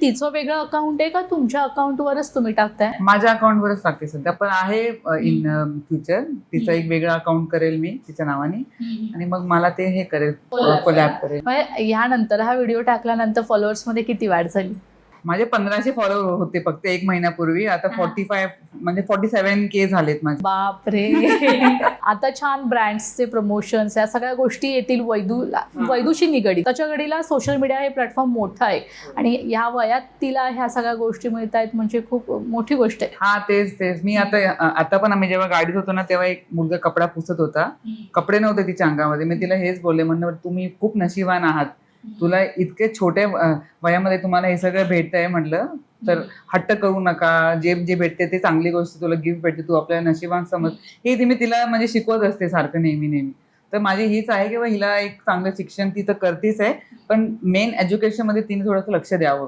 तिचं वेगळं अकाउंट आहे का तुमच्या अकाउंटवरच तुम्ही टाकताय? माझ्या अकाउंटवरच टाकते सध्या, पण आहे इन फ्युचर तिचं एक वेगळं अकाउंट करेल मी तिच्या नावाने, आणि मग मला ते हे करेल, कोलॅब करेल. म्हणजे यानंतर हा व्हिडिओ टाकल्यानंतर फॉलोअर्स मध्ये किती वाढ झाली? माझे 1500 फॉलोअर होते फक्त 1 महिन्यापूर्वी, आता 45 म्हणजे 47K झालेत माझे. बापरे. आता छान ब्रँड्सचे प्रमोशन्स या सगळ्या गोष्टी येतील वैदूशी निगडीत. त्याच्या घडीला सोशल मीडिया हे प्लॅटफॉर्म मोठं आहे आणि या वयात तिला ह्या सगळ्या गोष्टी मिळत आहेत म्हणजे खूप मोठी गोष्ट आहे. हा तेच मी आता पण आम्ही जेव्हा गाडीत होतो ना तेव्हा एक मुलगा कपडा पुसत होता, कपडे नव्हते तिच्या अंगामध्ये. मी तिला हेच बोलले, म्हणलं तुम्ही खूप नशिबान आहात, तुला इतके छोट्या वयामध्ये तुम्हाला हे सगळं भेटतंय, म्हटलं तर हट्ट करू नका, जे भेटते ते चांगली गोष्ट, तुला गिफ्ट भेटते, तू आपल्याला नशिबान समज. हे मी तिला म्हणजे शिकवत असते सारखं नेहमी. तर माझी हीच आहे की हिला एक चांगलं शिक्षण ती तर करतेच आहे, पण मेन एज्युकेशन मध्ये तिने थोडंसं लक्ष द्यावं.